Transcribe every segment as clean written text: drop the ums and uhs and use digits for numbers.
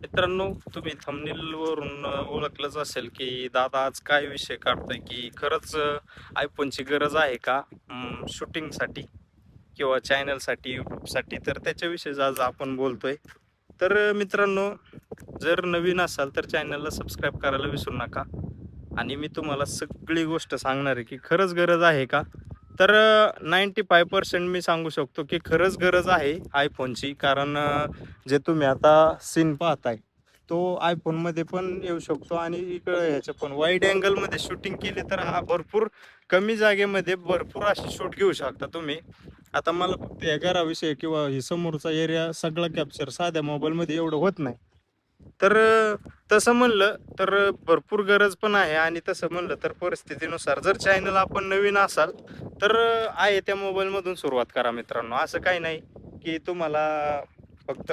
मित्रांनो, तुम्ही थंबनेल वरून ओळखलंच असेल की दादा आज काय विषय काढतोय की खरंच आयफोनची गरज आहे का शूटिंगसाठी किंवा चॅनलसाठी यूट्यूबसाठी. तर त्याच्याविषयी आज आपण बोलतोय. तर मित्रांनो, जर नवीन असाल तर चॅनलला सबस्क्राईब करायला विसरू नका. आणि मी तुम्हाला सगळी गोष्ट सांगणार आहे की खरंच गरज आहे का. तर 95% मी सांगू शकतो की खरंच गरज आहे आयफोनची. कारण जे तुम्ही आता सीन पाहताय तो आयफोनमध्ये पण येऊ शकतो आणि इकडं ह्याच्या पण वाईड अँगलमध्ये शूटिंग केली तर हा भरपूर कमी जागेमध्ये भरपूर अशी शूट घेऊ शकता तुम्ही. आता मला फक्त या घराविषयी किंवा ही समोरचा एरिया सगळा कॅप्चर साध्या मोबाईलमध्ये एवढं होत नाही. तर तसं म्हणलं तर भरपूर गरज पण आहे. आणि तसं म्हणलं तर परिस्थितीनुसार जर चॅनल आपण नवीन असाल तर आहे त्या मोबाईलमधून सुरुवात करा मित्रांनो. असं काही नाही की तुम्हाला फक्त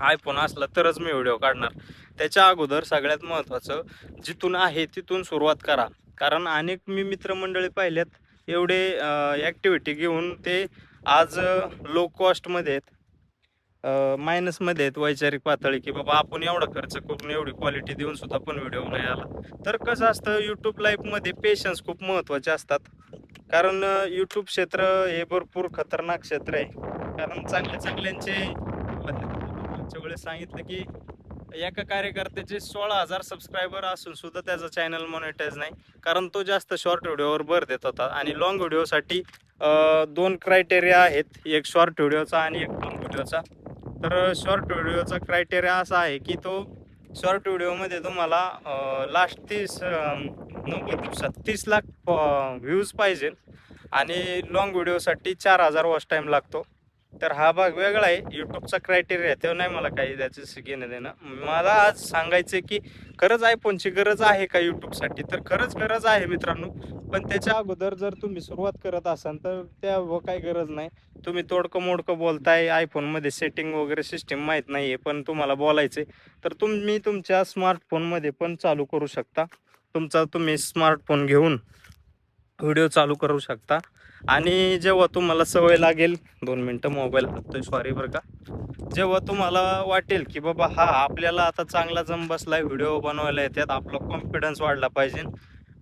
आयफोन असला तरच मी व्हिडिओ काढणार. त्याच्या अगोदर सगळ्यात महत्त्वाचं जिथून आहे तिथून सुरुवात करा. कारण अनेक मी मित्रमंडळी पाहिलेत एवढे ॲक्टिव्हिटी घेऊन ते आज लो कॉस्टमध्ये आहेत, मायनसमध्ये आहेत वैचारिक पातळी, की बाबा आपण एवढा खर्च करून एवढी क्वालिटी देऊन सुद्धा पण व्हिडिओ नाही आला. तर कसं असतं यूट्यूब लाईफमध्ये पेशन्स खूप महत्त्वाचे असतात. कारण यूट्यूब क्षेत्र हे भरपूर खतरनाक क्षेत्र आहे. कारण चांगल्या चांगल्यांचे मागच्या वेळेस सांगितलं की एका कार्यकर्त्याचे 16,000 सबस्क्रायबर असून सुद्धा त्याचा चॅनल मॉनिटाईज नाही. कारण तो जास्त शॉर्ट व्हिडिओवर भर देत होता. आणि लॉंग व्हिडिओसाठी दोन क्रायटेरिया आहेत, एक शॉर्ट व्हिडिओचा आणि एक लॉंग व्हिडिओचा. तर शॉर्ट व्हिडिओचा क्रायटेरिया असा आहे की तो शॉर्ट व्हिडिओमध्ये तुम्हाला लास्ट 90 दिवसात 30 लाख व्ह्यूज पाहिजे. आणि लॉंग व्हिडिओसाठी 4,000 वॉच टाईम लागतो. तर हा भाग वेगळा आहे, यूट्यूबचा क्रायटेरिया तो नाही मला काही त्याचं घेणं देणं. मला आज सांगायचं की खरंच आयफोनची गरज आहे का यूट्यूबसाठी. तर खरंच गरज आहे मित्रांनो. पण त्याच्या अगोदर जर तुम्ही सुरुवात करत असाल तर त्या काही गरज नाही. तुम्ही तोडकं मोडकं बोलताय, आयफोनमध्ये सेटिंग वगैरे सिस्टीम माहीत नाही आहे पण तुम्हाला बोलायचे, तर तुम्ही तुमच्या स्मार्टफोनमध्ये पण चालू करू शकता. तुम्ही स्मार्टफोन घेऊन व्हिडिओ चालू करू शकता. आणि जेव्हा तुम्हाला सवय लागेल, 2 मिनटं मोबाईल हाततोय, सॉरी बरं का. जेव्हा तुम्हाला वाटेल की बाबा हा आपल्याला आता चांगला जम बसलाय, व्हिडिओ बनवायला येतात, आपला कॉन्फिडन्स वाढला पाहिजे.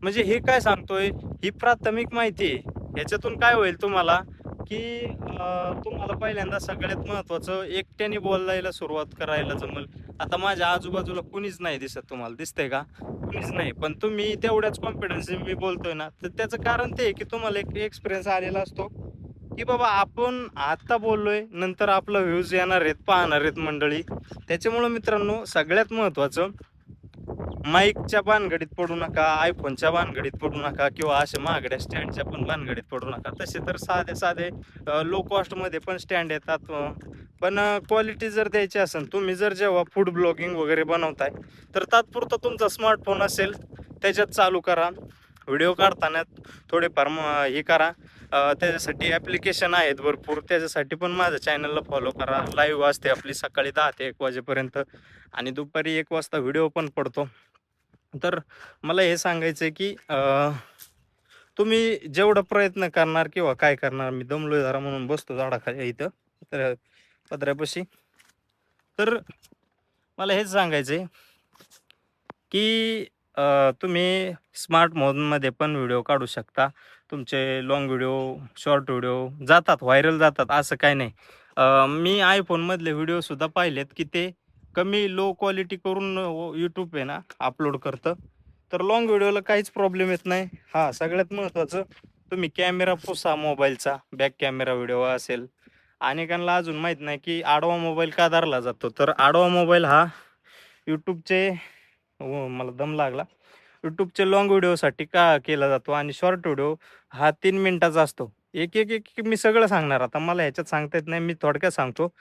म्हणजे हे काय सांगतोय, ही प्राथमिक माहिती आहे. ह्याच्यातून काय होईल तुम्हाला की तुम्हाला पहिल्यांदा सगळ्यात महत्त्वाचं एकट्याने बोलायला सुरुवात करायला जमल. आता माझ्या आजूबाजूला कुणीच नाही दिसत, तुम्हाला दिसतंय का? कुणीच नाही. पण तुम्ही तेवढ्याच कॉन्फिडन्सने मी बोलतोय ना, तर त्याचं कारण ते आहे की तुम्हाला एक एक्सपिरियन्स आलेला असतो की बाबा आपण आता बोललोय, नंतर आपला व्ह्यूज येणार आहेत, पाहणार आहेत मंडळी. त्याच्यामुळं मित्रांनो, सगळ्यात महत्त्वाचं माईकच्या भानगडीत पडू नका, आयफोनच्या भानगडीत पडू नका किंवा अशा महागड्या स्टँडच्या पण भानगडीत पडू नका. तसे तर साधे साधे लो कॉस्टमध्ये पण स्टँड येतात. पण क्वालिटी जर द्यायची असेल, तुम्ही जर जेव्हा फूड ब्लॉगिंग वगैरे बनवताय तर तात्पुरता तुमचा स्मार्टफोन असेल त्याच्यात चालू करा. व्हिडिओ काढताना थोडेफार हे करा. त्याच्यासाठी ॲप्लिकेशन आहेत भरपूर, त्याच्यासाठी पण माझ्या चॅनलला फॉलो करा. लाईव्ह असते आपली सकाळी 10 ते 1 वाजेपर्यंत आणि दुपारी 1 वाजता व्हिडिओ पण पडतो. तर मला हे सांगायचं आहे की तुम्ही जेवढा प्रयत्न करणार किंवा काय करणार, मी दमलोय जरा म्हणून बसतो झाडाखाली इथं तर पत्र्यापाशी. तर मला हेच सांगायचं आहे की तुम्ही स्मार्ट मोडमध्ये पण व्हिडिओ काढू शकता. तुमचे लाँग व्हिडिओ, शॉर्ट व्हिडिओ जातात, व्हायरल जातात, असं काही नाही. मी आयफोनमधले व्हिडिओसुद्धा पाहिलेत की ते कमी लो क्वालिटी करून यूट्यूब आहे ना अपलोड करतं. तर लाँग व्हिडिओला काहीच प्रॉब्लेम येत नाही. हां, सगळ्यात महत्त्वाचं तुम्ही कॅमेरा पुसा मोबाईलचा, बॅक कॅमेरा व्हिडिओ असेल. अनेकांना अजून माहीत नाही की आडवा मोबाईल का धरला जातो. तर आडवा मोबाईल हा यूट्यूबचे, हो मला दम लागला. यूट्यूबच्या लाँग व्हिडिओसाठी का केला जातो आणि शॉर्ट व्हिडिओ हा 3 मिनिटाचा असतो. एक मी सगळं सांगणार आता, मला ह्याच्यात सांगता येत नाही, मी थोडक्यात सांगतो.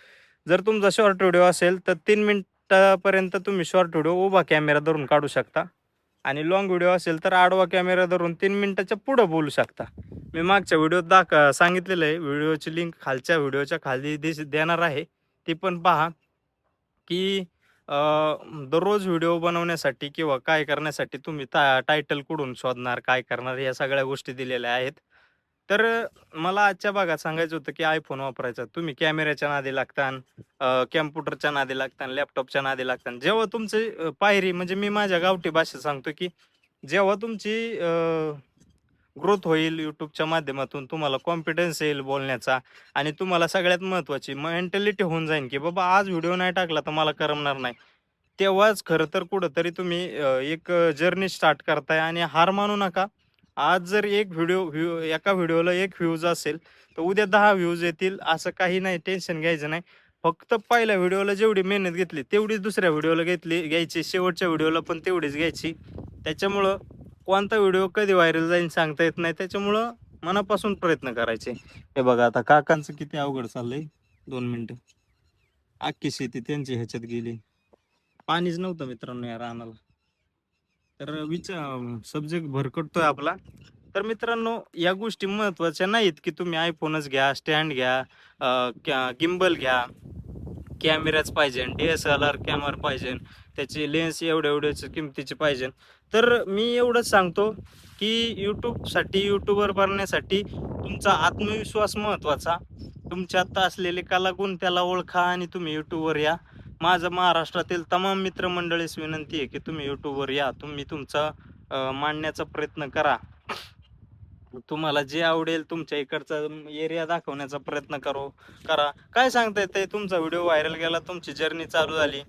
जर तुमचा शॉर्ट व्हिडिओ असेल तर 3 मिनिटापर्यंत तुम्ही शॉर्ट व्हिडिओ उभा कॅमेरा धरून काढू शकता. आणि लाँग व्हिडिओ असेल तर आडवा कॅमेरा धरून 3 मिनिटाच्या पुढं बोलू शकता. मी मागच्या व्हिडिओत सांगितलेलं आहे. व्हिडिओची लिंक खालच्या व्हिडिओच्या खाली देणार आहे, ती पण पहा. की दररोज व्हिडिओ बनवण्यासाठी किंवा काय करण्यासाठी तुम्ही टायटल कुठून शोधणार, काय करणार, या सगळ्या गोष्टी दिलेल्या आहेत. तर मला आजच्या भागात सांगायचं होतं की आयफोन वापरायचा. तुम्ही कॅमेऱ्याच्या नादी लागता, कॉम्प्युटरच्या नादी लागता, लॅपटॉपच्या नादी लागता. जेव्हा तुमची पायरी म्हणजे मी माझ्या गावठी भाषेत सांगतो की जेव्हा तुमची ग्रोथ होईल YouTubeच्या माध्यमातून, तुम्हाला कॉन्फिडन्स येईल बोलण्याचा आणि तुम्हाला सगळ्यात महत्त्वाची मेंटॅलिटी होऊन जाईल की बाबा आज व्हिडिओ नाही टाकला तर मला करमणार नाही. तेव्हाच खरं तर कुठेतरी तुम्ही एक जर्नी स्टार्ट करताय आणि हार मानू नका. आज जर एक एका व्हिडिओला 1 व्ह्यूज असेल, तर उद्या 10 व्ह्यूज येतील असं काही नाही, टेन्शन घ्यायचं नाही. फक्त पहिल्या व्हिडिओला जेवढी मेहनत घेतली, तेवढीच दुसऱ्या व्हिडिओला घ्यायची, शेवटच्या व्हिडिओला पण तेवढीच घ्यायची. त्याच्यामुळं कोणता व्हिडिओ कधी व्हायरल जाईल सांगता येत नाही. त्याच्यामुळं मनापासून प्रयत्न करायचे. हे बघा आता काकांचं किती अवघड चाललंय. 2 मिनिटं. अख्खी शेती त्यांची ह्याच्यात गेली. पाणीच नव्हतं मित्रांनो या रानाला. तर सब्जेक्ट भरकटतोय आपला. तर मित्रांनो या गोष्टी महत्त्वाच्या नाहीत, की तुम्ही आयफोनच घ्या, स्टँड घ्या, गिम्बल घ्या, कॅमेराच पाहिजे, DSLR कॅमेरा पाहिजे, त्याची लेन्स एवढ्या किमतीची पाहिजे. तर मी एवढंच सांगतो, की यूट्यूबसाठी, यूट्यूबर बनण्यासाठी तुमचा आत्मविश्वास महत्त्वाचा. तुमच्यात असलेले कलागुण त्याला ओळखा आणि तुम्ही यूट्यूबवर या. माझं महाराष्ट्रातील तमाम मित्रमंडळीस विनंती आहे, की तुम्ही यूट्यूबवर या. तुम्ही तुमचा मांडण्याचा प्रयत्न करा. तुम्हाला जे आवडेल तुमच्या इकडचा एरिया दाखवण्याचा प्रयत्न करा. काय सांगता येतंय, तुमचा व्हिडिओ व्हायरल गेला, तुमची जर्नी चालू झाली.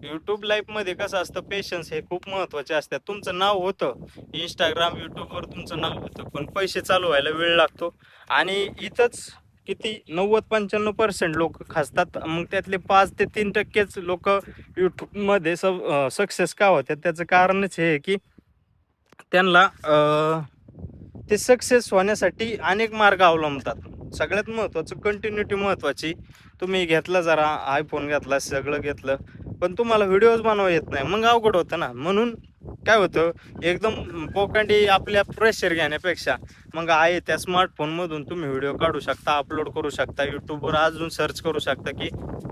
YouTube लाईफमध्ये कसं असतं, पेशन्स हे खूप महत्त्वाचे असतात. तुमचं नाव होतं Instagram, YouTubeवर तुमचं नाव होतं, पण पैसे चालू व्हायला वेळ लागतो. आणि इथंच किती 90-95% लोक खासतात. मग त्यातले 5 ते 3%च लोक YouTubeमध्ये सक्सेस का होतात, त्याचं कारणच हे आहे की त्यांना ते सक्सेस होण्यासाठी अनेक मार्ग अवलंबतात. सगळ्यात महत्त्वाचं कंटिन्युटी महत्त्वाची. तुम्ही घेतला जरा आयफोन घेतला, सगळं घेतलं, पण तुम्हाला व्हिडिओज बनवता येत नाही, मग अवघड होतं ना. म्हणून काय होतं, एकदम पोकांडी आपल्या प्रेशर घेण्यापेक्षा मग आहे त्या स्मार्टफोनमधून तुम्ही व्हिडिओ काढू शकता, अपलोड करू शकता. यूट्यूबवर अजून सर्च करू शकता की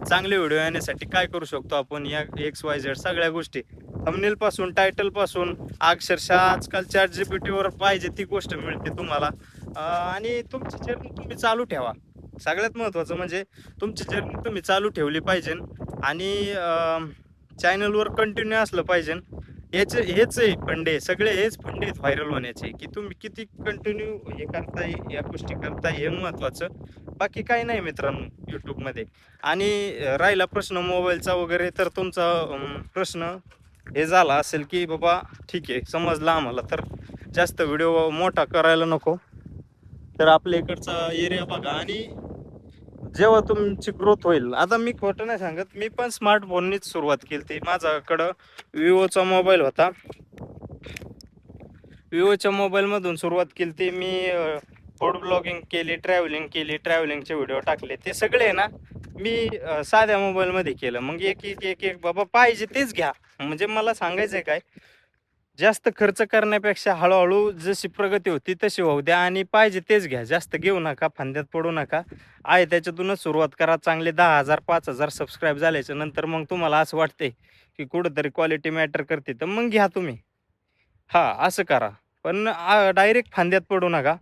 चांगले व्हिडिओ येण्यासाठी काय करू शकतो आपण, या XYZ सगळ्या गोष्टी थंबनेल पासून, टायटल पासून, अक्षरशः आजकाल ChatGPTवर पाहिजे ती गोष्ट मिळते तुम्हाला. आणि तुमची जर्नी तुम्ही चालू ठेवा. सगळ्यात महत्त्वाचं म्हणजे तुमची जर्नी तुम्ही चालू ठेवली पाहिजे आणि चॅनलवर कंटिन्यू असलं पाहिजे. हेच आहे फंडे, सगळे हेच फंडे आहेत व्हायरल होण्याचे, की तुम्ही किती कंटिन्यू हे करताय, या गोष्टी करताय, हे महत्त्वाचं. बाकी काही नाही मित्रांनो यूट्यूबमध्ये. आणि राहिला प्रश्न मोबाईलचा वगैरे, तर तुमचा प्रश्न हे झाला असेल की बाबा ठीक आहे, समजला आम्हाला, तर जास्त व्हिडिओ मोठा करायला नको. तर आपल्या इकडचा एरिया बघा आणि जेव्हा तुमची ग्रोथ होईल. आता मी खोटं नाही सांगत, मी पण स्मार्टफोननीच सुरुवात केली होती. माझ्याकडं विवोचा मोबाईल होता. विवोच्या मोबाईलमधून सुरुवात केली होती मी. फूड ब्लॉगिंग केली, ट्रॅव्हलिंगचे व्हिडिओ टाकले. ते सगळे ना मी साध्या मोबाईलमध्ये केलं. मग एक बाबा पाहिजे तेच घ्या. म्हणजे मला सांगायचं आहे काय, जास्त खर्च करण्यापेक्षा हळूहळू जशी प्रगती होती तशी होऊ द्या आणि पाहिजे तेच घ्या. जास्त घेऊ नका, फांद्यात पडू नका. आहे त्याच्यातूनच सुरुवात करा. चांगले 10,000 5,000 सबस्क्राईब झाल्याच्या नंतर मग तुम्हाला असं वाटते की कुठंतरी क्वालिटी मॅटर करते, तर मग घ्या तुम्ही. हां, असं करा. पण डायरेक्ट फांद्यात पडू नका.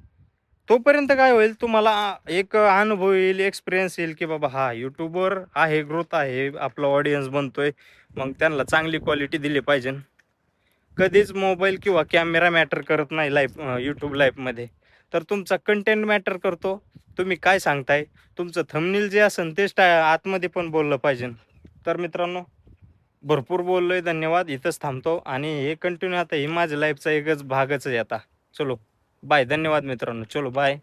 तोपर्यंत काय होईल, तुम्हाला एक अनुभव येईल, एक्सपिरियन्स येईल की बाबा हा यूट्यूबवर आहे, ग्रोथ आहे, आपला ऑडियन्स बनतोय. मग त्यांना चांगली क्वालिटी दिली पाहिजे. कधीच मोबाईल किंवा कॅमेरा मॅटर करत नाही यूट्यूब लाईफमध्ये. तर तुमचा कंटेंट मॅटर करतो. तुम्ही काय सांगताय, तुमचं थंबनेल जे असेल तेच आतमध्ये पण बोललं पाहिजे. तर मित्रांनो, भरपूर बोललोय, धन्यवाद. इथंच थांबतो आणि हे कंटिन्यू आता, ही माझ्या लाईफचा एकच भागच आहे आता. चलो बाय, धन्यवाद मित्रांनो, चलो बाय.